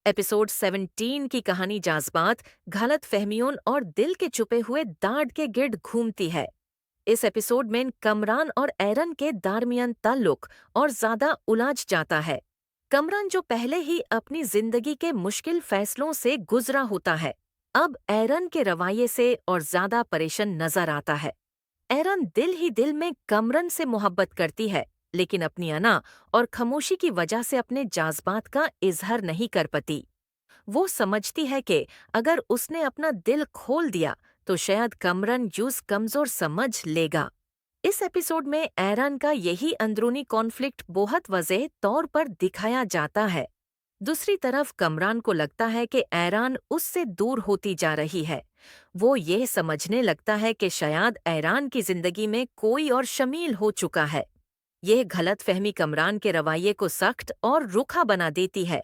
Episode 17 की कहानी जाज़बात, गलत फहमियों और दिल के छुपे हुए दाढ़ के गिर्द घूमती है। इस एपिसोड में कमरान और एरन के दरमियान ताल्लुक और ज्यादा उलझ जाता है। कमरान जो पहले ही अपनी जिंदगी के मुश्किल फैसलों से गुजरा होता है, अब एरन के रवैये से और ज्यादा परेशान नजर आता है। एरन दिल ही दिल में कमरन से मोहब्बत करती है, लेकिन अपनी अना और खामोशी की वजह से अपने जज्बात का इजहार नहीं कर पाती। वो समझती है कि अगर उसने अपना दिल खोल दिया तो शायद कमरन यूज कमजोर समझ लेगा। इस एपिसोड में एरन का यही अंदरूनी कॉन्फ्लिक्ट बहुत वजह तौर पर दिखाया जाता है। दूसरी तरफ कमरान को लगता है कि ऐरान उससे दूर होती जा रही है। वो ये समझने लगता है कि शायद ऐरान की जिंदगी में कोई और शामिल हो चुका है। यह गलतफहमी कमरान के रवैये को सख्त और रूखा बना देती है।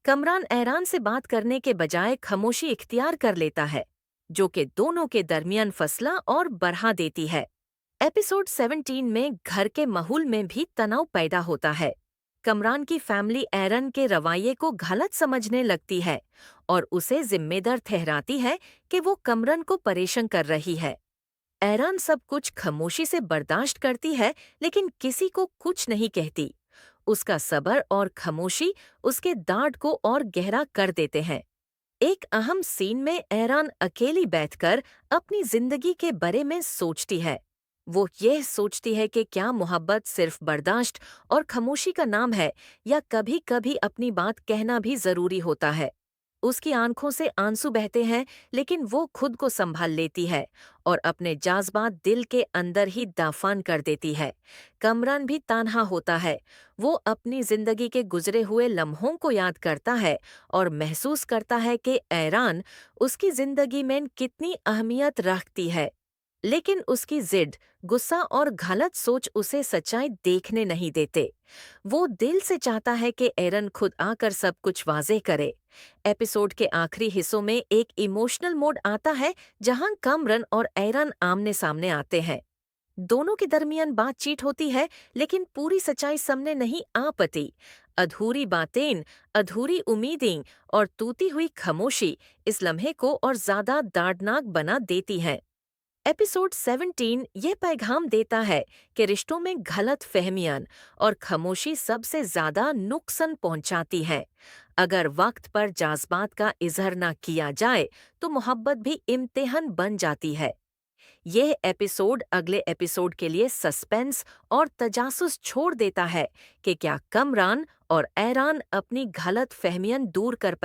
कमरान ऐरान से बात करने के बजाय खामोशी इख्तियार कर लेता है, जो कि दोनों के दरमियान फसला और बढ़ा देती है। एपिसोड 17 में घर के माहौल में भी तनाव पैदा होता है। कमरान की फैमिली एरन के रवैये को गलत समझने लगती है और उसे जिम्मेदार ठहराती है कि वो कमरन को परेशान कर रही है। एरन सब कुछ खामोशी से बर्दाश्त करती है, लेकिन किसी को कुछ नहीं कहती। उसका सब्र और खामोशी उसके दांत को और गहरा कर देते हैं। एक अहम सीन में एरन अकेली बैठकर अपनी जिंदगी के बारे में सोचती है। वो यह सोचती है कि क्या मोहब्बत सिर्फ बर्दाश्त और खामोशी का नाम है, या कभी कभी अपनी बात कहना भी जरूरी होता है। उसकी आंखों से आंसू बहते हैं, लेकिन वो खुद को संभाल लेती है और अपने जज्बात दिल के अंदर ही दफन कर देती है। कमरान भी तन्हा होता है। वो अपनी जिंदगी के गुजरे हुए लम्हों को याद करता है और महसूस करता है कि ऐरान उसकी जिंदगी में कितनी अहमियत रखती है। लेकिन उसकी जिद, गुस्सा और गलत सोच उसे सच्चाई देखने नहीं देते। वो दिल से चाहता है कि एरन खुद आकर सब कुछ वाज़ेह करे। एपिसोड के आखिरी हिस्सों में एक इमोशनल मोड आता है, जहां कमरन और एरन आमने सामने आते हैं। दोनों के दरमियान बातचीत होती है, लेकिन पूरी सच्चाई सामने नहीं आ पाती। अधूरी बातें, अधूरी उम्मीदें और टूटी हुई खामोशी इस लम्हे को और ज्यादा दर्दनाक बना देती हैं। एपिसोड 17 ये पैगाम देता है कि रिश्तों में गलत फहमियां और खामोशी सबसे ज्यादा नुकसान पहुंचाती है। अगर वक्त पर जज्बात का इजहार न किया जाए तो मोहब्बत भी इम्तिहान बन जाती है। यह एपिसोड अगले एपिसोड के लिए सस्पेंस और तजासुस छोड़ देता है कि क्या कमरान और ऐरान अपनी गलत फहमियां दूर कर